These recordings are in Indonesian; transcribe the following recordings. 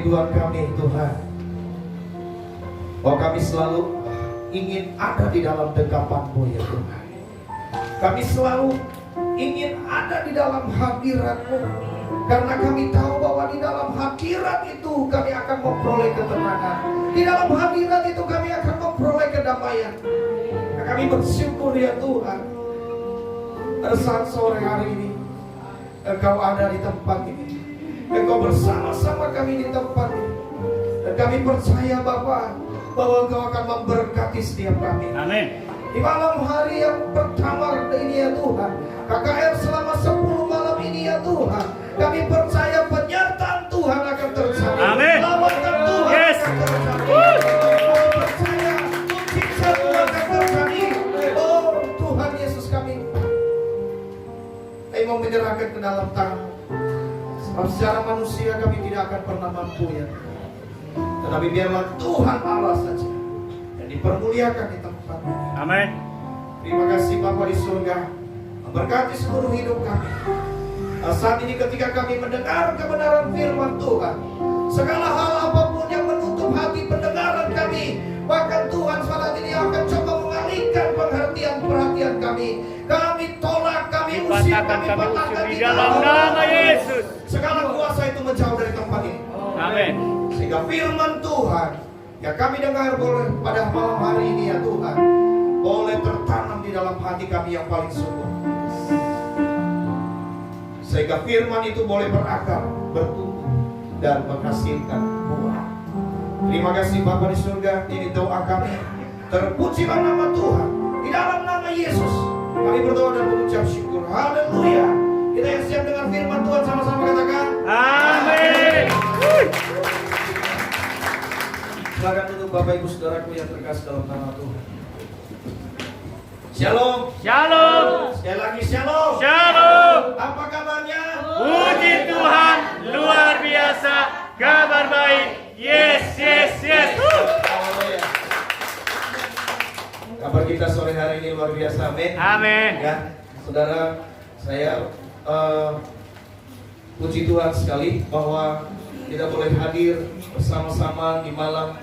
kerinduan kami Tuhan, bahwa kami selalu ingin ada di dalam dekapan-Mu ya Tuhan. Kami selalu ingin ada di dalam hadirat-Mu, karena kami tahu bahwa di dalam hadirat itu kami akan memperoleh ketenangan. Di dalam hadirat itu kami akan memperoleh kedamaian. Kami bersyukur ya Tuhan, pada saat sore hari ini Engkau ada di tempat ini, Engkau bersama-sama kami di tempat ini, dan kami percaya Bapa bahwa Engkau akan memberkati setiap kami. Amin. Di malam hari yang pertama ini ya Tuhan, KKR selama 10 malam ini ya Tuhan, kami percaya penyertaan Tuhan akan terjadi. Amin. Lawatan Tuhan Yes. akan terjadi. Kami percaya mujizat Tuhan akan terjadi. Oh Tuhan Yesus, kami mau menyerahkan ke dalam tangan. Sebab secara manusia kami tidak akan pernah mampu ya, tetapi biarlah Tuhan Allah saja yang dipermuliakan di tempat ini. Amin. Terima kasih Bapa di surga, memberkati seluruh hidup kami. Saat ini ketika kami mendengar kebenaran firman Tuhan, segala hal apapun yang menutup hati pendengaran kami, bahkan Tuhan saat ini akan coba mengalihkan perhatian kami. Kami tolak, kami usir, kami patahkan di dalam nama Yesus. segala kuasa itu menjauh dari tempat ini. Amin. Sehingga firman Tuhan yang kami dengar boleh pada malam hari ini ya Tuhan, boleh tertanam di dalam hati kami yang paling subur, sehingga firman itu boleh berakar, bertumbuh, dan menghasilkan buah. Terima kasih Bapa di surga, ini doa kami. Terpujilah nama Tuhan. Di dalam nama Yesus kami berdoa dan mengucap syukur. Haleluya. Kita yang siap dengan firman Tuhan sama-sama katakan Amin. silakan duduk Bapak Ibu Saudaraku yang terkasih dalam nama Tuhan. Shalom. Shalom. Sekali lagi shalom. Shalom. Apa kabarnya? Puji Tuhan, luar biasa, kabar baik. Yes, yes, yes. Haleluya. Kabar kita sore hari ini luar biasa, amin. Amin. Ya, saudara, saya puji Tuhan sekali bahwa kita boleh hadir bersama-sama di malam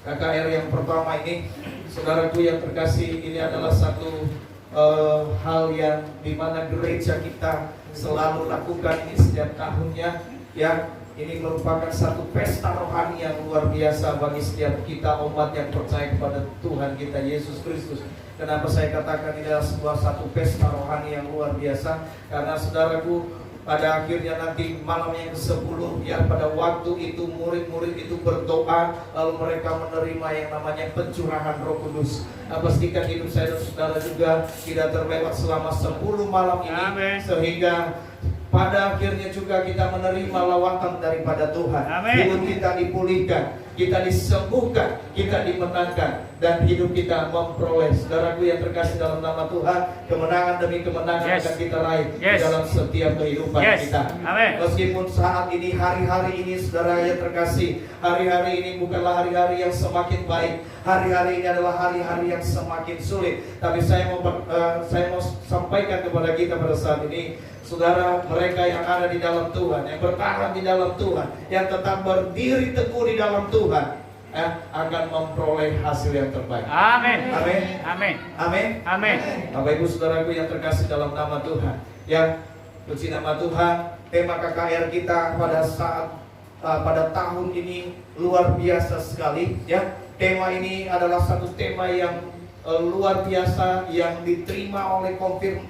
KKR yang pertama ini. Saudaraku yang terkasih, ini adalah satu hal yang dimana gereja kita selalu lakukan ini setiap tahunnya. Ya, ini merupakan satu pesta rohani yang luar biasa bagi setiap kita umat yang percaya kepada Tuhan kita Yesus Kristus. Kenapa saya katakan ini adalah sebuah satu pesta rohani yang luar biasa? Karena saudaraku, pada akhirnya nanti malam yang ke-10 ya, pada waktu itu murid-murid itu berdoa, lalu mereka menerima yang namanya pencurahan Roh Kudus. Pastikan hidup saya dan saudara juga tidak terlewat selama 10 malam ini. Amin. Sehingga pada akhirnya juga kita menerima lawatan daripada Tuhan. Amin. Hidup kita dipulihkan, kita disembuhkan, kita dimenangkan, dan hidup kita memperoleh, saudaraku yang terkasih dalam nama Tuhan, kemenangan demi kemenangan Yes. akan kita raih Yes. dalam setiap kehidupan Yes. kita. Amin. Meskipun saat ini, hari-hari ini saudara yang terkasih, hari-hari ini bukanlah hari-hari yang semakin baik, hari-hari ini adalah hari-hari yang semakin sulit. Tapi saya mau sampaikan kepada kita pada saat ini, saudara, mereka yang ada di dalam Tuhan, yang bertahan di dalam Tuhan, yang tetap berdiri teguh di dalam Tuhan, akan memperoleh hasil yang terbaik. Amin. Amin. Amin. Amin. Amin. Bapak Ibu Saudaraku yang terkasih dalam nama Tuhan, ya, puji nama Tuhan. Tema KKR kita pada tahun ini luar biasa sekali, ya. Tema ini adalah satu tema yang luar biasa, yang diterima oleh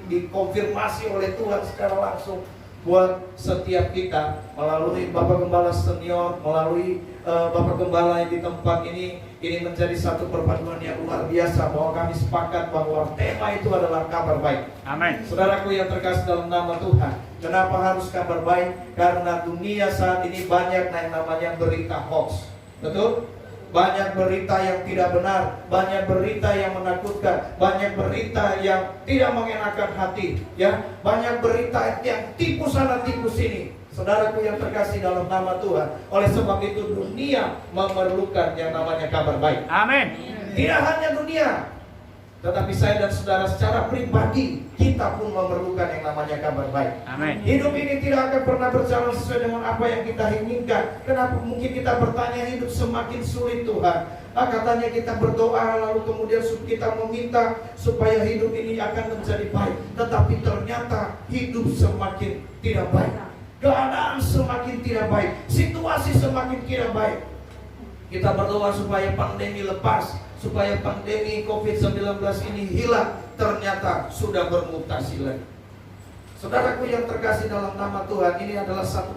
dikonfirmasi oleh Tuhan secara langsung buat setiap kita melalui Bapak Gembala Senior, melalui Bapak Gembala yang di tempat ini menjadi satu perpaduan yang luar biasa, bahwa kami sepakat bahwa tema itu adalah kabar baik. Amin. Saudaraku yang terkasih dalam nama Tuhan, kenapa harus kabar baik? Karena dunia saat ini banyak yang namanya berita hoax. Betul? Banyak berita yang tidak benar, banyak berita yang menakutkan, banyak berita yang tidak mengenakan hati, ya, banyak berita yang tipu sana tipu sini. Saudaraku yang terkasih dalam nama Tuhan, oleh sebab itu dunia memerlukan yang namanya kabar baik. Amin. Tidak hanya dunia, Tetapi saya dan saudara secara pribadi, kita pun memerlukan yang namanya kabar baik. Amin. Hidup ini tidak akan pernah berjalan sesuai dengan apa yang kita inginkan. Kenapa? Mungkin kita bertanya, hidup semakin sulit Tuhan. Katanya kita berdoa, lalu kemudian kita meminta supaya hidup ini akan menjadi baik. Tetapi ternyata hidup semakin tidak baik. Keadaan semakin tidak baik. Situasi semakin tidak baik. Kita berdoa supaya pandemi lepas, supaya pandemi COVID-19 ini hilang. Ternyata sudah bermutasi lagi. Saudaraku yang terkasih dalam nama Tuhan, ini adalah satu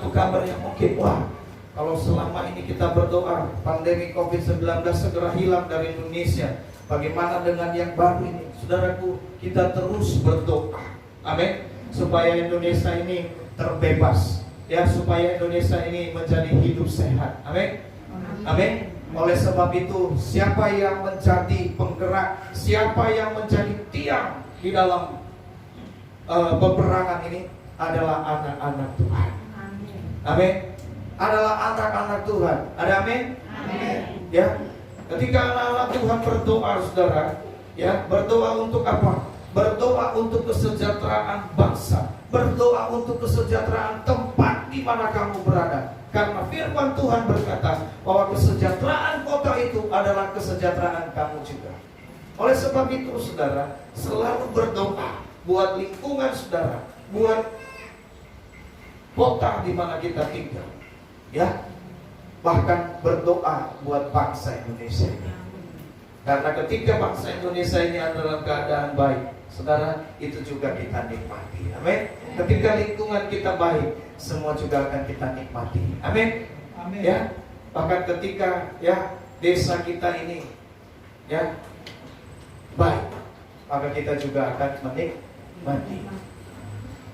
kabar yang mungkin, wah, kalau selama ini kita berdoa pandemi COVID-19 segera hilang dari Indonesia, bagaimana dengan yang baru ini? Saudaraku, kita terus berdoa, amin, supaya Indonesia ini terbebas, ya, supaya Indonesia ini menjadi hidup sehat, amin, amin. Oleh sebab itu, siapa yang menjadi penggerak, siapa yang menjadi tiang di dalam peperangan ini adalah anak-anak Tuhan, amin. Adalah anak-anak Tuhan. Ada amin? Amin. Ya. Ketika anak-anak Tuhan berdoa, saudara, ya, berdoa untuk apa? Berdoa untuk kesejahteraan bangsa, berdoa untuk kesejahteraan tempat di mana kamu berada. Karena firman Tuhan berkata bahwa kesejahteraan kota itu adalah kesejahteraan kamu juga. Oleh sebab itu, saudara, selalu berdoa buat lingkungan saudara, buat kota di mana kita tinggal. Ya, bahkan berdoa buat bangsa Indonesia ini. Karena ketika bangsa Indonesia ini adalah keadaan baik, saudara, itu juga kita nikmati. Amin. Ketika lingkungan kita baik, semua juga akan kita nikmati. Amin. Amin. Ya, bahkan ketika ya desa kita ini ya baik, maka kita juga akan menikmati.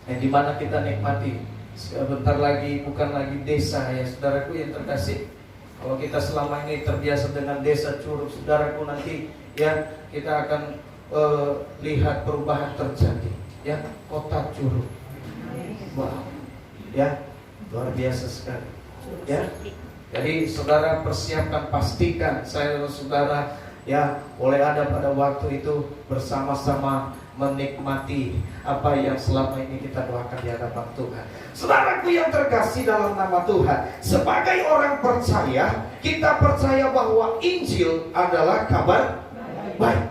Yang dimana kita nikmati? Sebentar lagi bukan lagi desa, ya saudaraku yang terkasih. Kalau kita selama ini terbiasa dengan desa Curug, saudaraku, nanti ya kita akan lihat perubahan terjadi, ya, kota Curug. Wow, ya, luar biasa sekali, ya. Jadi saudara persiapkan, pastikan saya dan saudara ya boleh ada pada waktu itu bersama-sama menikmati apa yang selama ini kita doakan di hadapan Tuhan. Saudaraku yang terkasih dalam nama Tuhan, sebagai orang percaya, kita percaya bahwa Injil adalah kabar baik.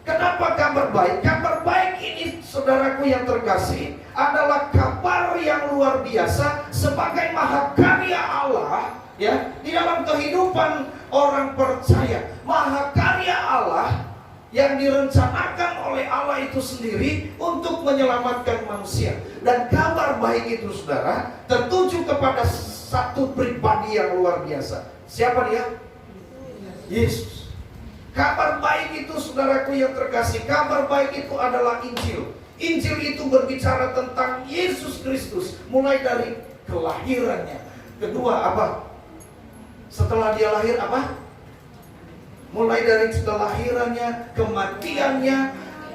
Kenapa kabar baik? Kabar baik ini, saudaraku yang terkasih, adalah kabar yang luar biasa sebagai mahakarya Allah, ya, di dalam kehidupan orang percaya. Mahakarya Allah yang direncanakan oleh Allah itu sendiri untuk menyelamatkan manusia. Dan kabar baik itu, saudara, tertuju kepada satu pribadi yang luar biasa. Siapa dia? Yesus. Kabar baik itu, saudaraku yang terkasih, kabar baik itu adalah Injil. Injil itu berbicara tentang Yesus Kristus, mulai dari kelahirannya. Kedua apa? Setelah dia lahir apa? Mulai dari kelahirannya, kematiannya,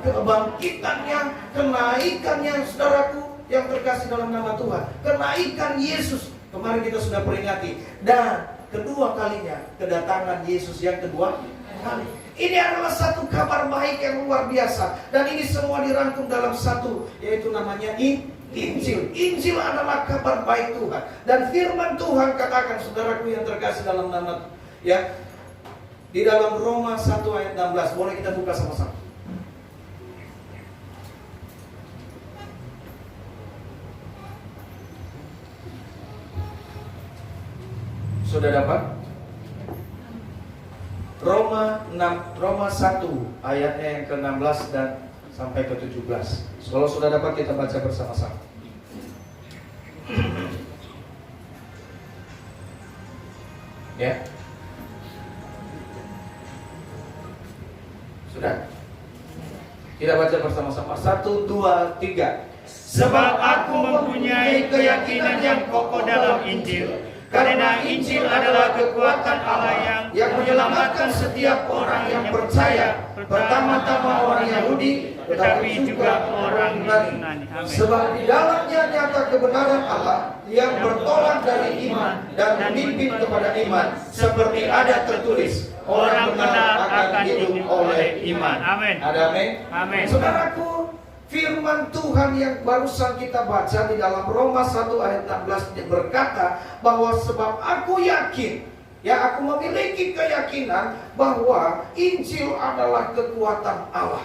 kebangkitannya, kenaikannya, saudaraku yang terkasih dalam nama Tuhan. Kenaikan Yesus, kemarin kita sudah peringati. Dan kedua kalinya, kedatangan Yesus yang kedua kali. Ini adalah satu kabar baik yang luar biasa. Dan ini semua dirangkum dalam satu, yaitu namanya Injil. Injil adalah kabar baik Tuhan. Dan firman Tuhan katakan, saudaraku yang terkasih dalam nama, ya, di dalam Roma 1 ayat 16, boleh kita buka sama-sama. Sudah dapat? Roma 1 ayatnya yang ke-16 dan sampai ke-17. Kalau sudah dapat, kita baca bersama-sama. Ya. Sudah? Kita baca bersama-sama. 1, 2, 3. Sebab aku mempunyai keyakinan yang kokoh dalam Injil, karena Injil adalah kekuatan Allah yang menyelamatkan setiap orang yang percaya, pertama-tama orang Yahudi, tetapi juga orang Yunani. Sebab di dalamnya nyata kebenaran Allah yang bertolak dari iman dan memimpin kepada iman, seperti ada tertulis, orang benar akan akan hidup oleh iman. Amin. Ada amin? Amin. Saudaraku, firman Tuhan yang barusan kita baca di dalam Roma 1 ayat 16 berkata bahwa sebab aku yakin, ya aku memiliki keyakinan bahwa Injil adalah kekuatan Allah.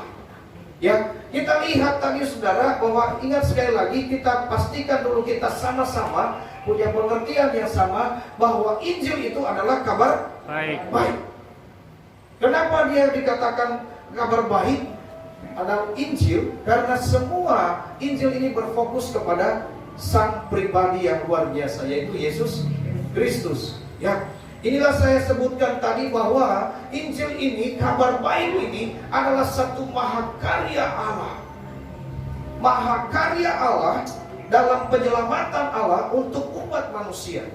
Ya, kita lihat tadi saudara bahwa ingat sekali lagi kita pastikan dulu kita sama-sama punya pengertian yang sama bahwa Injil itu adalah kabar baik. Kenapa dia dikatakan kabar baik adalah Injil? Karena semua Injil ini berfokus kepada sang pribadi yang luar biasa, yaitu Yesus Kristus. Ya, inilah saya sebutkan tadi bahwa Injil ini, kabar baik ini adalah satu mahakarya Allah. Mahakarya Allah dalam penyelamatan Allah untuk umat manusia.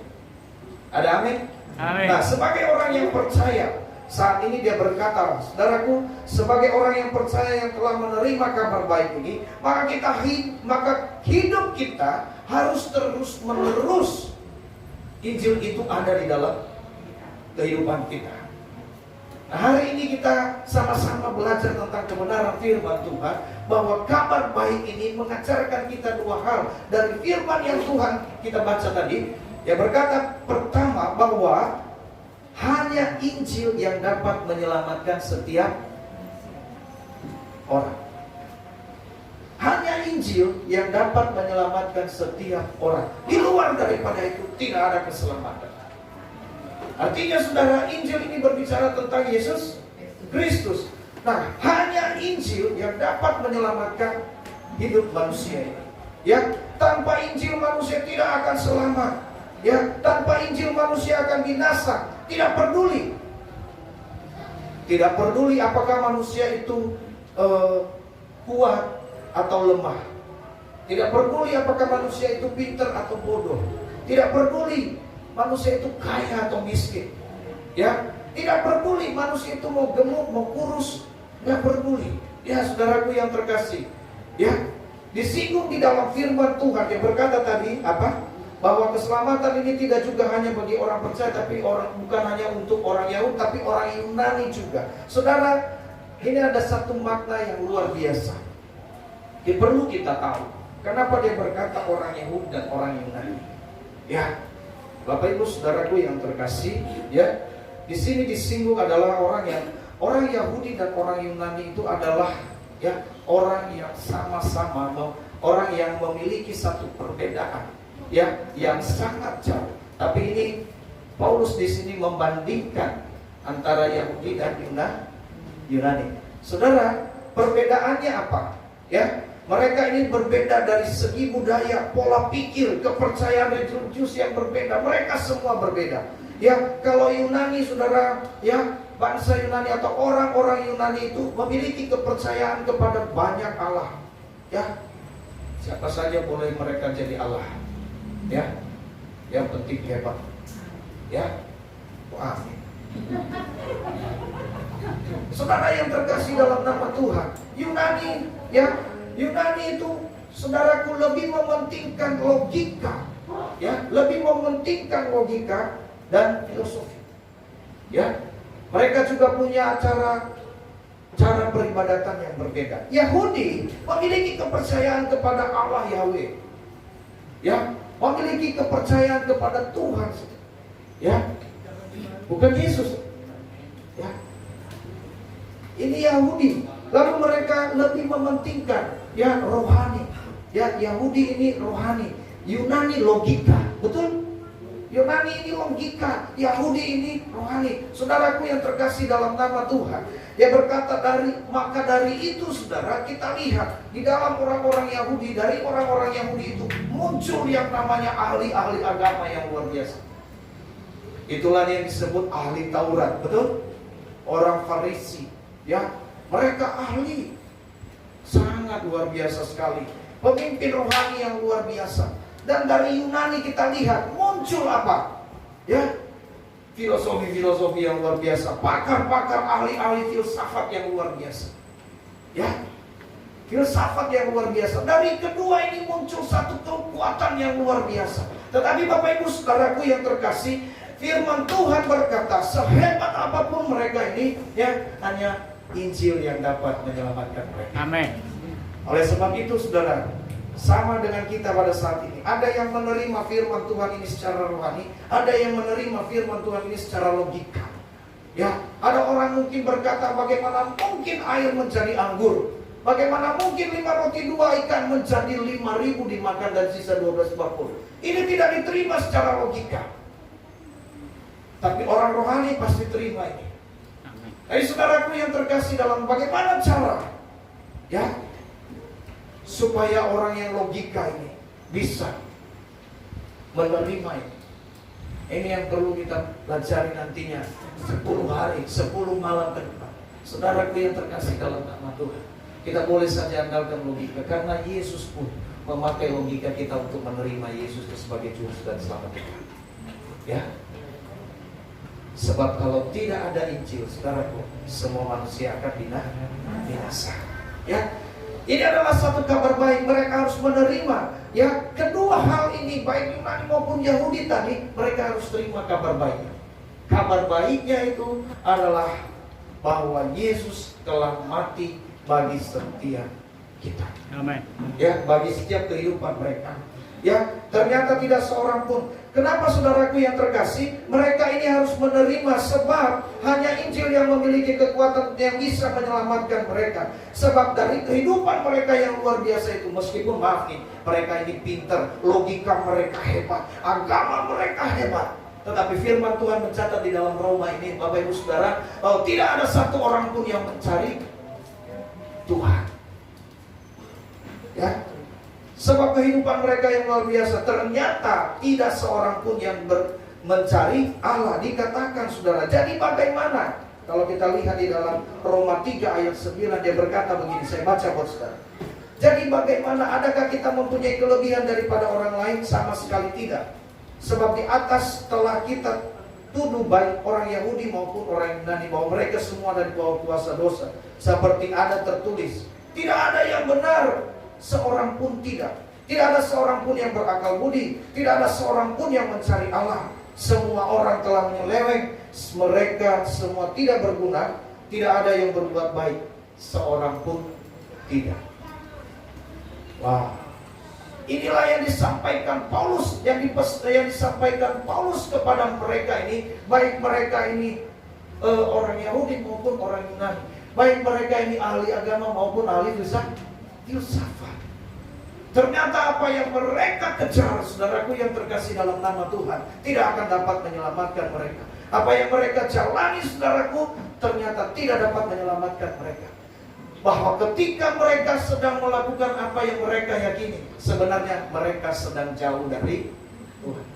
Ada amin? Amin. Nah, sebagai orang yang percaya, saat ini dia berkata, saudaraku, sebagai orang yang percaya yang telah menerima kabar baik ini, maka hidup kita harus terus menerus Injil itu ada di dalam kehidupan kita. Nah, hari ini kita sama-sama belajar tentang kebenaran firman Tuhan, bahwa kabar baik ini mengajarkan kita dua hal dari firman yang Tuhan kita baca tadi. Yang berkata pertama bahwa hanya Injil yang dapat menyelamatkan setiap orang. Hanya Injil yang dapat menyelamatkan setiap orang. Di luar daripada itu tidak ada keselamatan. Artinya saudara, Injil ini berbicara tentang Yesus Kristus. Nah, hanya Injil yang dapat menyelamatkan hidup manusia ini. Ya, tanpa Injil manusia tidak akan selamat. Ya, tanpa Injil manusia akan binasa. Tidak peduli. Tidak peduli apakah manusia itu kuat atau lemah. Tidak peduli apakah manusia itu pintar atau bodoh. Tidak peduli manusia itu kaya atau miskin. Ya, tidak peduli manusia itu mau gemuk, mau kurus, nggak peduli. Ya, saudaraku yang terkasih, ya, disinggung di dalam firman Tuhan yang berkata tadi apa? Bahwa keselamatan ini tidak juga hanya bagi orang percaya, tapi bukan hanya untuk orang Yahudi, tapi orang Yunani juga. Saudara, ini ada satu makna yang luar biasa. Yang perlu kita tahu. Kenapa dia berkata orang Yahudi dan orang Yunani? Ya, Bapak Ibu saudaraku yang terkasih, ya, di sini disinggung adalah orang Yahudi dan orang Yunani itu adalah ya orang yang sama-sama orang yang memiliki satu perbedaan ya yang sangat jauh. Tapi ini Paulus di sini membandingkan antara Yahudi dan Yunani. Saudara, perbedaannya apa? Ya, mereka ini berbeda dari segi budaya, pola pikir, kepercayaan religius yang berbeda. Mereka semua berbeda. Ya, kalau Yunani saudara, ya bangsa Yunani atau orang-orang Yunani itu memiliki kepercayaan kepada banyak Allah. Ya, siapa saja boleh mereka jadi Allah. Ya, yang penting hebat. Ya, amin. Saudara yang terkasih dalam nama Tuhan, Yunani, ya, Yunani itu saudaraku lebih mementingkan logika, ya, lebih mementingkan logika dan filosofi. Ya, mereka juga punya cara peribadatan yang berbeda. Yahudi memiliki kepercayaan kepada Allah Yahweh. Ya, memiliki kepercayaan kepada Tuhan. Ya, bukan Yesus. Ya, ini Yahudi. Lalu mereka lebih mementingkan ya rohani. Ya, Yahudi ini rohani, Yunani logika. Betul? Yunani ini logika, Yahudi ini rohani. Saudaraku yang terkasih dalam nama Tuhan, dia berkata maka dari itu saudara, kita lihat di dalam orang-orang Yahudi, dari orang-orang Yahudi itu muncul yang namanya ahli-ahli agama yang luar biasa. Itulah yang disebut ahli Taurat, betul? Orang Farisi, ya, mereka ahli, sangat luar biasa sekali, pemimpin rohani yang luar biasa. Dan dari Yunani kita lihat muncul apa? Ya, filosofi-filosofi yang luar biasa, pakar-pakar, ahli-ahli filsafat yang luar biasa. Ya, filsafat yang luar biasa. Dari kedua ini muncul satu kekuatan yang luar biasa. Tetapi Bapak Ibu saudaraku yang terkasih, firman Tuhan berkata, sehebat apapun mereka ini, ini ya hanya Injil yang dapat menyelamatkan mereka. Amin. Oleh sebab itu saudara, sama dengan kita pada saat ini, ada yang menerima firman Tuhan ini secara rohani, ada yang menerima firman Tuhan ini secara logika. Ya, ada orang mungkin berkata, bagaimana mungkin air menjadi anggur? Bagaimana mungkin 5 roti 2 ikan menjadi 5.000 dimakan dan sisa 12 bakul? Ini tidak diterima secara logika. Tapi orang rohani pasti terima ini. Jadi saudaraku yang terkasih dalam bagaimana cara ya supaya orang yang logika ini bisa menerima ini. Ini yang perlu kita pelajari nantinya 10 hari, 10 malam ke depan. Saudaraku yang terkasih dalam nama Tuhan, kita boleh saja andalkan logika, karena Yesus pun memakai logika kita untuk menerima Yesus sebagai Juru dan Selamat kita. Ya, sebab kalau tidak ada Injil, saudaraku, semua manusia akan binasa. Ya, ini adalah satu kabar baik, mereka harus menerima. Ya, kedua hal ini, baik Yunani maupun Yahudi tadi, mereka harus terima kabar baiknya. Kabar baiknya itu adalah bahwa Yesus telah mati bagi setiap kita. Amin. Ya, bagi setiap kehidupan mereka. Ya, ternyata tidak seorang pun. Kenapa saudaraku yang terkasih? Mereka ini harus menerima, sebab hanya Injil yang memiliki kekuatan yang bisa menyelamatkan mereka. Sebab dari kehidupan mereka yang luar biasa itu, meskipun maaf nih, mereka ini pintar, logika mereka hebat, agama mereka hebat, tetapi firman Tuhan mencatat di dalam Roma ini, Bapak Ibu Saudara, bahwa tidak ada satu orang pun yang mencari Tuhan. Ya, sebab kehidupan mereka yang luar biasa, ternyata tidak seorang pun yang mencari Allah, dikatakan saudara. Jadi bagaimana? Kalau kita lihat di dalam Roma 3 ayat 9, dia berkata begini, saya baca buat saudara. Jadi bagaimana? Adakah kita mempunyai kelebihan daripada orang lain? Sama sekali tidak. Sebab di atas telah kita tuduh baik orang Yahudi maupun orang Yunani, bahwa mereka semua ada di bawah kuasa dosa. Seperti ada tertulis, tidak ada yang benar, seorang pun tidak. Tidak ada seorang pun yang berakal budi. Tidak ada seorang pun yang mencari Allah. Semua orang telah menyeleweng, mereka semua tidak berguna. Tidak ada yang berbuat baik, seorang pun tidak. Wah, inilah yang disampaikan Paulus, yang disampaikan Paulus kepada mereka ini, baik mereka ini orang Yahudi maupun orang Yunani, baik mereka ini ahli agama maupun ahli filsafat. Ternyata apa yang mereka kejar, saudaraku yang terkasih dalam nama Tuhan, tidak akan dapat menyelamatkan mereka. Apa yang mereka jalani, saudaraku, ternyata tidak dapat menyelamatkan mereka. Bahwa ketika mereka sedang melakukan apa yang mereka yakini, sebenarnya mereka sedang jauh dari Tuhan.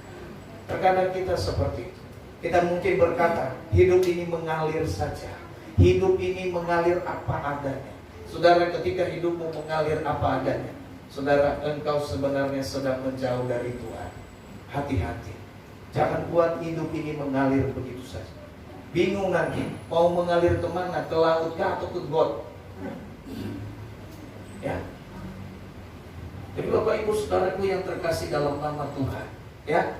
Terkadang kita seperti itu. Kita mungkin berkata, hidup ini mengalir saja, hidup ini mengalir apa adanya. Saudara, ketika hidupmu mengalir apa adanya, saudara, engkau sebenarnya sedang menjauh dari Tuhan. Hati-hati, jangan buat hidup ini mengalir begitu saja. Bingung nanti, mau mengalir kemana? Ke laut kah atau ke got? Ya. Jadi Bapak Ibu Saudaraku yang terkasih dalam nama Tuhan, ya,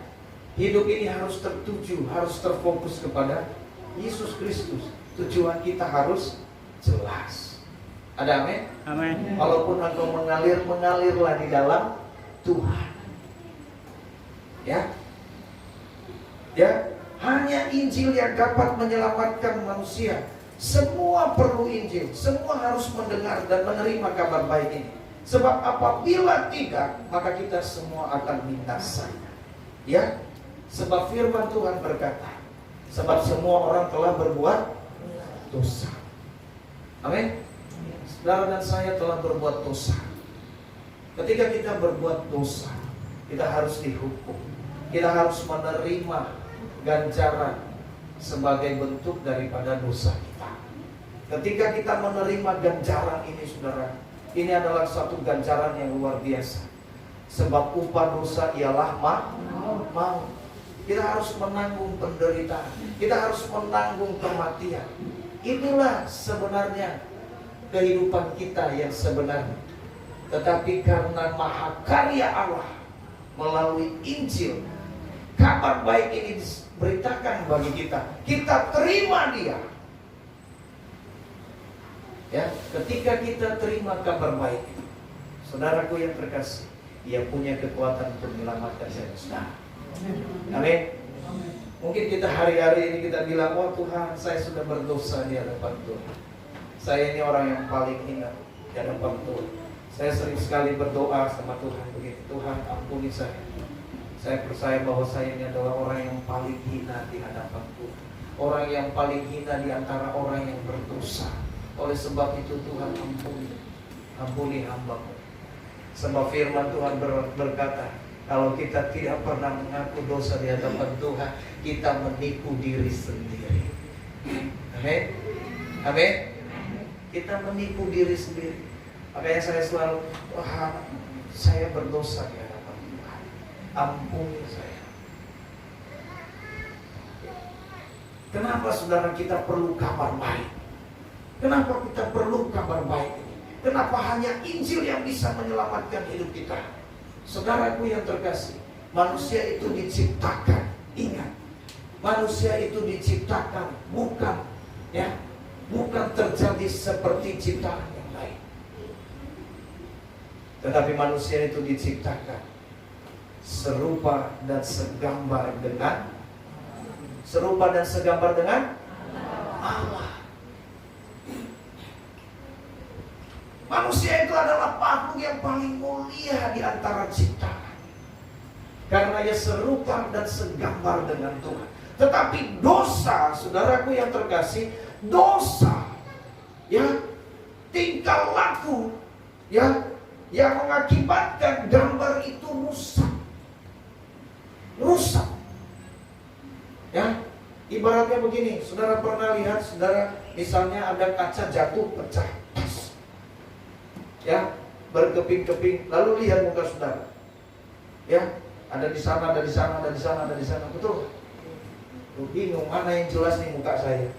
hidup ini harus tertuju, harus terfokus kepada Yesus Kristus. Tujuan kita harus jelas. Ada amin? Amin. Walaupun engkau mengalir, mengalirlah di dalam Tuhan. Ya. Ya, hanya Injil yang dapat menyelamatkan manusia. Semua perlu Injil, semua harus mendengar dan menerima kabar baik ini. Sebab apabila tidak, maka kita semua akan binasa. Ya, sebab firman Tuhan berkata, sebab semua orang telah berbuat dosa. Amin. Saudara dan saya telah berbuat dosa. Ketika kita berbuat dosa, kita harus dihukum. Kita harus menerima ganjaran sebagai bentuk daripada dosa kita. Ketika kita menerima ganjaran ini, saudara, ini adalah satu ganjaran yang luar biasa. Sebab upah dosa ialah maut. Kita harus menanggung penderitaan, kita harus menanggung kematian. Inilah sebenarnya kehidupan kita yang sebenarnya. Tetapi karena mahakarya Allah melalui Injil, kabar baik ini diberitakan bagi kita, kita terima dia. Ya, ketika kita terima kabar baik, saudaraku yang terkasih, Ia punya kekuatan untuk menyelamatkan saudara. Amin. Mungkin kita hari-hari ini kita bilang, oh Tuhan, saya sudah berdosa di hadapan Tuhan. Saya ini orang yang paling hina di hadapan Tuhan. Saya sering sekali berdoa sama Tuhan begitu, Tuhan ampuni saya. Saya percaya bahwa saya ini adalah orang yang paling hina di hadapan Tuhan. Orang yang paling hina di antara orang yang berdosa. Oleh sebab itu Tuhan ampuni hamba-Mu. Sebab firman Tuhan berkata, kalau kita tidak pernah mengaku dosa di hadapan Tuhan, kita menipu diri sendiri. Amin. Amin. Kita menipu diri sendiri. Makanya saya selalu, Tuhan, saya berdosa di hadapan Tuhan. Ampuni saya. Kenapa saudara kita perlu kabar baik? Kenapa kita perlu kabar baik ini? Kenapa hanya Injil yang bisa menyelamatkan hidup kita? Saudaraku yang terkasih, manusia itu diciptakan, ingat, manusia itu diciptakan bukan terjadi seperti ciptaan yang lain. Tetapi manusia itu diciptakan serupa dan segambar dengan Allah. Manusia itu adalah makhluk yang paling mulia di antara ciptaan, karena ia serupa dan segambar dengan Tuhan. Tetapi dosa, saudaraku yang terkasih, dosa, tingkah laku, yang mengakibatkan gambar itu rusak. Ibaratnya begini, saudara pernah lihat, saudara misalnya ada kaca jatuh pecah, berkeping-keping, lalu lihat muka saudara, ada di sana, ada di sana, ada di sana, ada di sana, betul? Lu bingung mana yang jelas nih muka saya,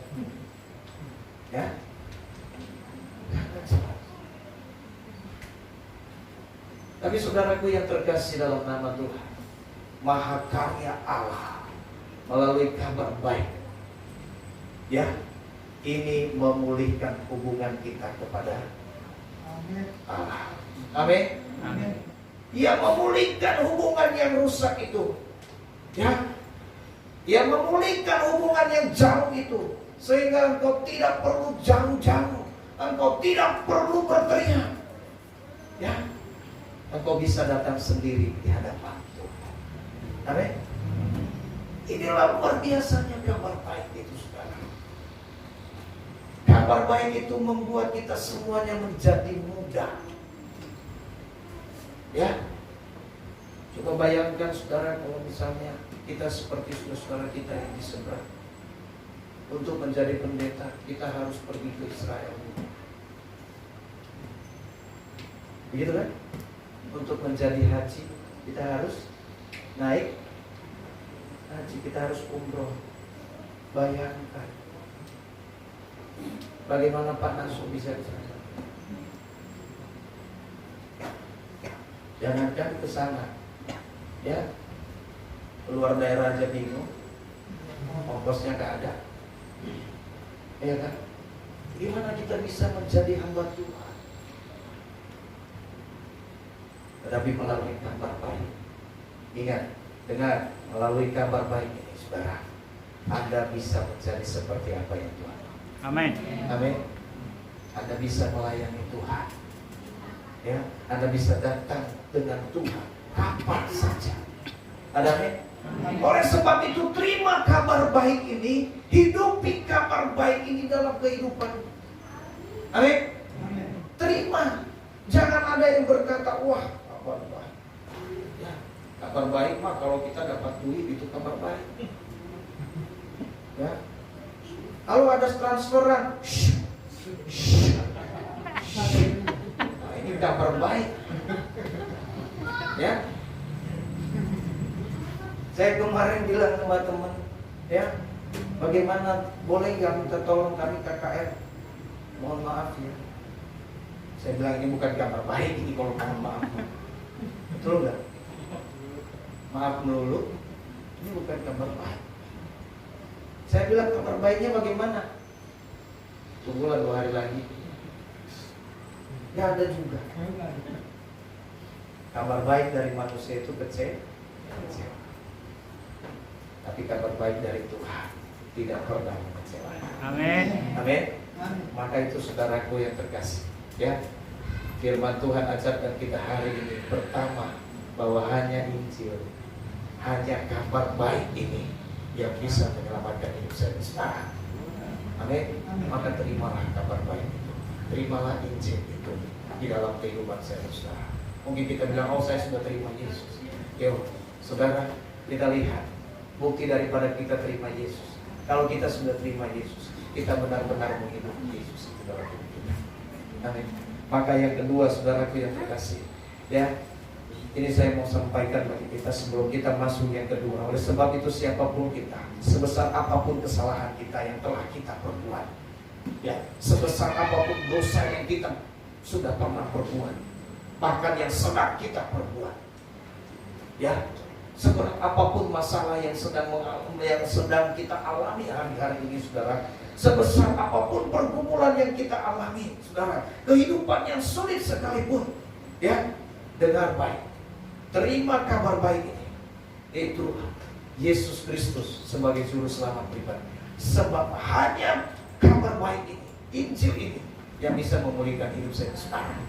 Tapi saudaraku yang terkasih dalam nama Tuhan, Maha Karya Allah melalui kabar baik, ini memulihkan hubungan kita kepada Allah. Amin. Amin. Ia memulihkan hubungan yang rusak itu. Ia memulihkan hubungan yang jauh itu, sehingga engkau tidak perlu jauh-jauh, engkau tidak perlu berteriak. Engkau bisa datang sendiri di hadapan Tuhan. Amin. Inilah luar biasanya kabar baik itu, saudara. Kabar baik itu membuat kita semuanya menjadi mudah. Coba bayangkan saudara, kalau misalnya kita seperti saudara kita yang di seberang. Untuk menjadi pendeta, kita harus pergi ke Israel. Begitu kan? Untuk menjadi haji, kita harus naik haji, kita harus umroh. Bayangkan bagaimana Pak Naso bisa ke sana. Jangankan ke sana, keluar daerah aja bingung, ongkosnya nggak ada, kan? Gimana kita bisa menjadi hamba Tuhan? Tetapi melalui kabar baik, ingat, dengar, melalui kabar baik ini, saudara, Anda bisa menjadi seperti apa yang Tuhan mau. Amin. Amin. Anda bisa melayani Tuhan. Anda bisa datang dengan Tuhan kapan saja. Amin. Oleh sebab itu, terima kabar baik ini, hidupi kabar baik ini dalam kehidupan. Amin. Terima. Jangan ada yang berkata, wah, kabar baik. Kabar baik mah kalau kita dapat duit itu kabar baik. Lalu ada transferan. Nah, ini kabar baik. Saya kemarin bilang sama teman, bagaimana, boleh nggak minta tolong kami KKR? Mohon maaf ya. Saya bilang ini bukan kabar baik ini kalau mohon maaf. Betul nggak? Maaf melulu, ini bukan kabar baik. Saya bilang kabar baiknya bagaimana? Tunggulah 2 hari lagi. Nggak ada juga. Kabar baik dari manusia itu kecewa. Tapi kabar baik dari Tuhan tidak pernah mengecewakan. Amin. Amin. Maka itu saudaraku yang terkasih, ya, firman Tuhan ajarkan kita hari ini pertama bahwa hanya Injil, hanya kabar baik ini yang bisa menyelamatkan hidup saya sekarang. Amin. Maka terimalah kabar baik itu, terimalah Injil itu di dalam kehidupan saya saudara. Mungkin kita bilang, oh saya sudah terima Yesus. Yuk, saudara, kita lihat bukti daripada kita terima Yesus. Kalau kita sudah terima Yesus, kita benar-benar menghidupi Yesus itu dalam hidup kita. Amin. Maka yang kedua, saudaraku yang terkasih, ya, ini saya mau sampaikan bagi kita sebelum kita masuk yang kedua. Oleh sebab itu siapapun kita, sebesar apapun kesalahan kita yang telah kita perbuat, ya, sebesar apapun dosa yang kita sudah pernah perbuat, bahkan yang sedang kita perbuat, ya, seberat apapun masalah yang sedang kita alami hari-hari ini, saudara, sebesar apapun pergumulan yang kita alami, saudara, kehidupan yang sulit sekalipun, ya, dengar baik, terima kabar baik ini, yaitu Yesus Kristus sebagai juru selamat pribadi. Sebab hanya kabar baik ini, Injil ini, yang bisa memulihkan hidup saya sekarang.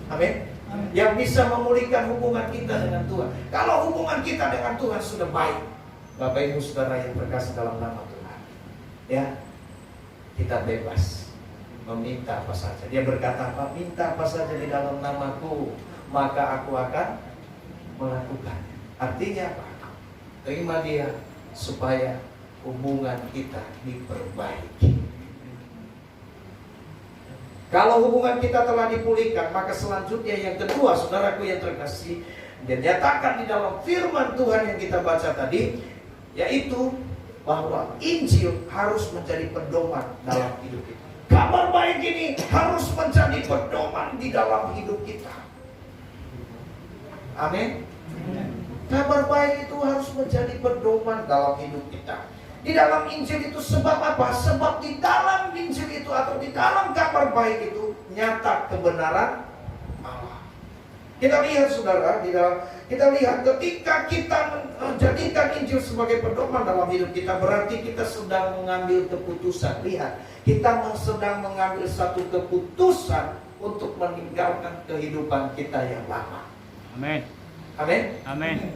Amin. Yang bisa memulihkan hubungan kita dengan Tuhan. Kalau hubungan kita dengan Tuhan sudah baik, Bapak Ibu Saudara yang terkasih dalam nama Tuhan, ya, kita bebas meminta apa saja. Dia berkata apa? Minta apa saja di dalam namaku, maka aku akan melakukan. Artinya apa? Terima dia supaya hubungan kita diperbaiki. Kalau hubungan kita telah dipulihkan, maka selanjutnya yang kedua, saudaraku yang terkasih, dinyatakan di dalam firman Tuhan yang kita baca tadi, yaitu bahwa Injil harus menjadi pedoman dalam hidup kita. Kabar baik ini harus menjadi pedoman di dalam hidup kita. Amin. Kabar baik itu harus menjadi pedoman dalam hidup kita. Di dalam Injil itu sebab apa? Sebab di dalam Injil itu atau di dalam kabar baik itu nyata kebenaran Allah. Kita lihat saudara, kita lihat ketika kita menjadikan Injil sebagai pedoman dalam hidup kita, berarti kita sedang mengambil keputusan. Lihat, kita sedang mengambil satu keputusan untuk meninggalkan kehidupan kita yang lama. Amin. Amin. Amin.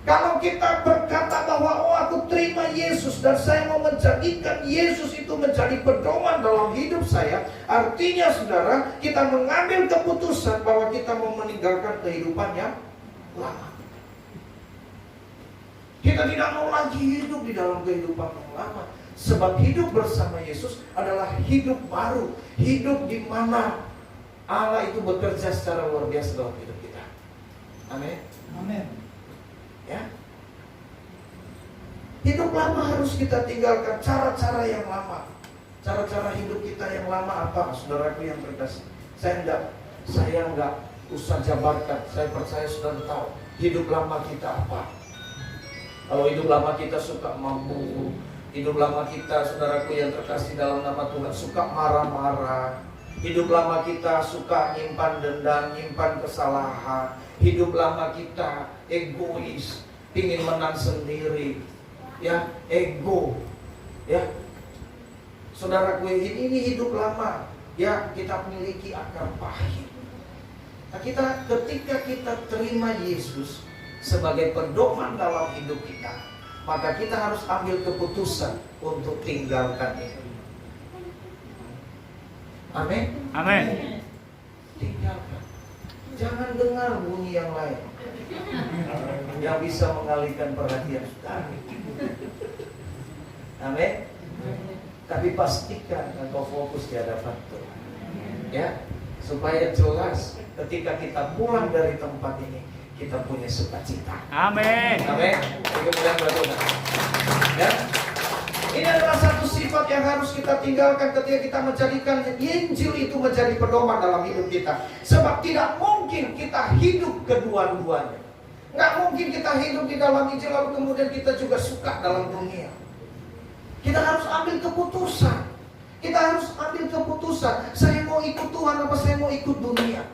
Kalau kita berkata bahwa oh aku terima Yesus dan saya mau menjadikan Yesus itu menjadi pedoman dalam hidup saya, artinya saudara, kita mengambil keputusan bahwa kita mau meninggalkan kehidupan yang lama. Kita tidak mau lagi hidup di dalam kehidupan yang lama. Sebab hidup bersama Yesus adalah hidup baru, hidup di mana Allah itu bekerja secara luar biasa dalam hidup kita. Amin. Amin. Ya, hidup lama harus kita tinggalkan, cara-cara yang lama, cara-cara hidup kita yang lama apa, saudaraku yang terkasih. Saya enggak usah jabarkan. Saya percaya saudara tahu hidup lama kita apa. Kalau hidup lama kita suka mabuk, hidup lama kita, saudaraku yang terkasih dalam nama Tuhan, suka marah-marah. Hidup lama kita suka nyimpan dendam, nyimpan kesalahan. Hidup lama kita egois, ingin menang sendiri, ya, ego, ya. Saudaraku, ini hidup lama, ya, kita memiliki akar pahit. Nah, ketika kita terima Yesus sebagai pedoman dalam hidup kita, maka kita harus ambil keputusan untuk tinggalkan itu. Amin. Amin. Tinggalkan. Jangan dengar bunyi yang lain yang bisa mengalihkan perhatian saudara. Amin. Tapi pastikan engkau fokus di hadapan Tuhan, ya, supaya jelas ketika kita pulang dari tempat ini kita punya sukacita. Amin. Amin. Kemudian Tuhan, ya. Ini adalah satu sifat yang harus kita tinggalkan ketika kita menjadikan Injil itu menjadi pedoman dalam hidup kita. Sebab tidak mungkin kita hidup kedua-duanya. Nggak mungkin kita hidup di dalam Injil lalu kemudian kita juga suka dalam dunia. Kita harus ambil keputusan. Kita harus ambil keputusan. Saya mau ikut Tuhan apa saya mau ikut dunia?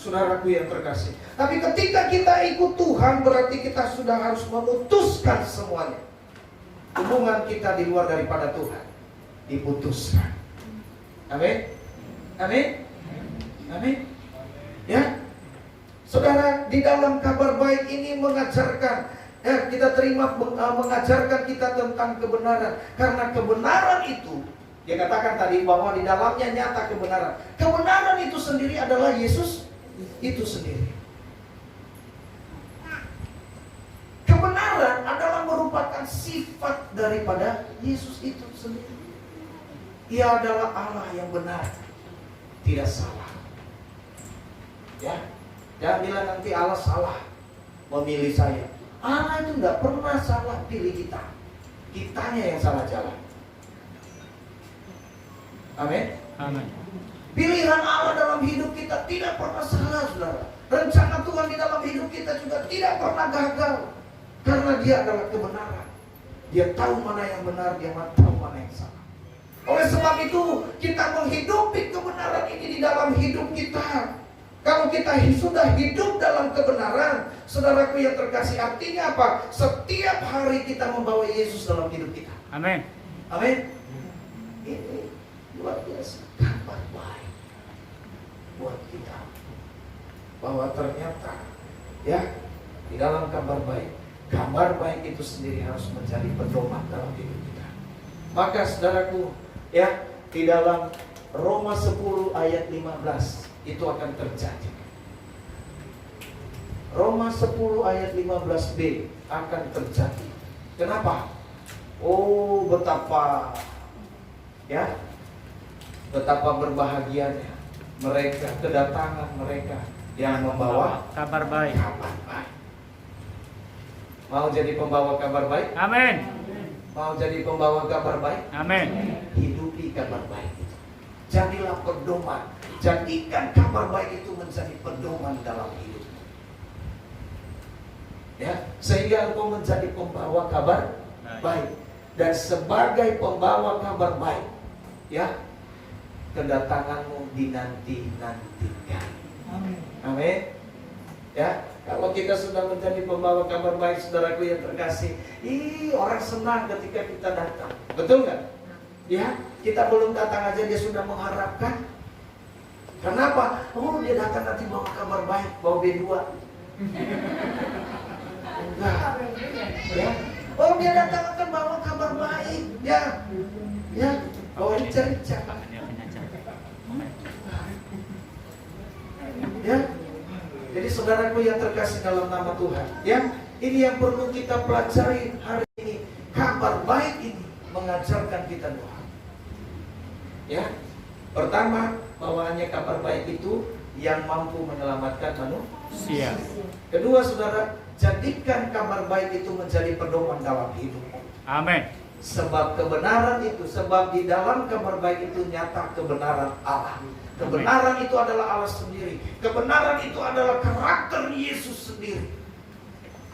saudaraku yang terkasih. Tapi ketika kita ikut Tuhan, berarti kita sudah harus memutuskan semuanya. Hubungan kita di luar daripada Tuhan diputuskan. Amin. Amin. Amin. Ya. Saudara, di dalam kabar baik ini mengajarkan, kita terima mengajarkan kita tentang kebenaran. Karena kebenaran itu, dia katakan tadi bahwa di dalamnya nyata kebenaran. Kebenaran itu sendiri adalah Yesus itu sendiri. Kebenaran adalah merupakan sifat daripada Yesus itu sendiri. Ia adalah Allah yang benar, tidak salah. Ya, jangan bilang nanti Allah salah memilih saya. Allah itu nggak pernah salah pilih kita. Kitanya yang salah jalan. Amin. Amin. Pilihan Allah dalam hidup kita tidak pernah salah, saudara. Rencana Tuhan di dalam hidup kita juga tidak pernah gagal. Karena dia adalah kebenaran. Dia tahu mana yang benar, dia tahu mana yang salah. Oleh sebab itu, kita menghidupi kebenaran ini di dalam hidup kita. Kalau kita sudah hidup dalam kebenaran, saudaraku yang terkasih, artinya apa? Setiap hari kita membawa Yesus dalam hidup kita. Amin. Amin. Ini luar biasa, kabar baik buat kita. Bahwa ternyata, ya, di dalam kabar baik itu sendiri harus menjadi pedoman dalam hidup kita. Maka saudaraku, ya, di dalam Roma 10 ayat 15 itu akan terjadi. Roma 10 ayat 15b akan terjadi. Kenapa? Oh, betapa, ya, betapa berbahagianya mereka, kedatangan mereka yang membawa kabar baik. Kabar baik. Mau jadi pembawa kabar baik? Amin. Mau jadi pembawa kabar baik? Amin. Hidupi kabar baik itu. Jadilah pedoman. Jadikan kabar baik itu menjadi pedoman dalam hidup. Ya, sehingga engkau menjadi pembawa kabar baik. Dan sebagai pembawa kabar baik, ya, kedatanganmu dinanti-nantikan. Amin. Amin. Ya, kalau kita sudah menjadi pembawa kabar baik, saudaraku yang terkasih, orang senang ketika kita datang. Betul nggak? Ya, kita belum datang aja dia sudah mengharapkan. Kenapa? Oh, dia datang nanti bawa kabar baik, bawa B2. Enggak. Ya. Oh, dia datang akan bawa kabar baik. Ya. Ya, bawa rica-rica. Ya. Jadi saudaraku yang terkasih dalam nama Tuhan, ya, ini yang perlu kita pelajari hari ini. Kabar baik ini mengajarkan kita doa. Ya, pertama, bawaannya kabar baik itu yang mampu menyelamatkan manusia. Kedua, saudara, jadikan kabar baik itu menjadi pedoman dalam hidupmu. Amin. Sebab kebenaran itu, sebab di dalam kabar baik itu nyata kebenaran Allah. Kebenaran itu adalah Allah sendiri. Kebenaran itu adalah karakter Yesus sendiri.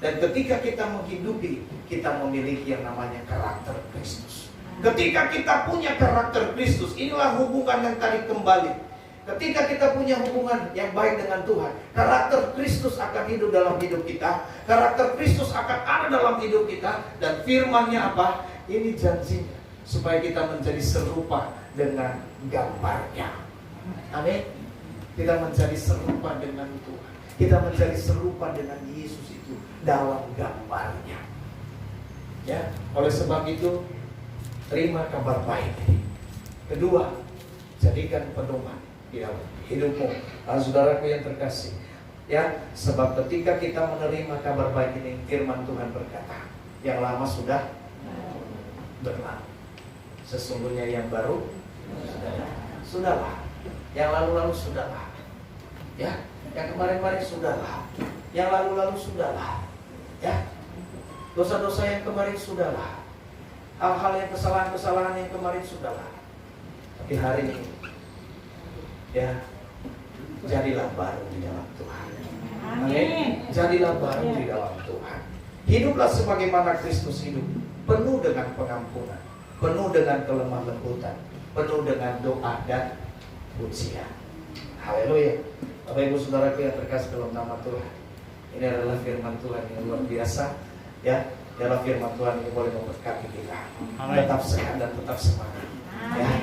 Dan ketika kita menghidupi, kita memiliki yang namanya karakter Kristus. Ketika kita punya karakter Kristus, inilah hubungan yang tadi kembali. Ketika kita punya hubungan yang baik dengan Tuhan, karakter Kristus akan hidup dalam hidup kita. Karakter Kristus akan ada dalam hidup kita. Dan firman-Nya apa? Ini janjinya, supaya kita menjadi serupa dengan gambarnya. Amin. Kita menjadi serupa dengan Tuhan. Kita menjadi serupa dengan Yesus itu dalam gambarnya. Ya, oleh sebab itu terima kabar baik ini. Kedua, jadikan pedoman di dalam hidupmu. Saudaraku yang terkasih, ya, sebab ketika kita menerima kabar baik ini, firman Tuhan berkata, yang lama sudah berlalu, sesungguhnya yang baru sudahlah. Yang lalu-lalu sudahlah. Ya, yang kemarin-kemarin sudahlah. Yang lalu-lalu sudahlah. Ya. Dosa-dosa yang kemarin sudahlah. Hal-hal yang kesalahan-kesalahan yang kemarin sudahlah. Tapi hari ini, ya, jadilah baru di dalam Tuhan. Amin. Jadilah baru di dalam Tuhan. Hiduplah sebagaimana Kristus hidup, penuh dengan pengampunan, penuh dengan kelemah lembutan, penuh dengan doa dan pujian. Haleluya. Bapak Ibu Saudaraku yang terkasih dalam nama Tuhan, ini adalah firman Tuhan yang luar biasa, ya. Dalam firman Tuhan ini boleh memberkati kita. Amin. Tetap sehat dan tetap semangat. Ya.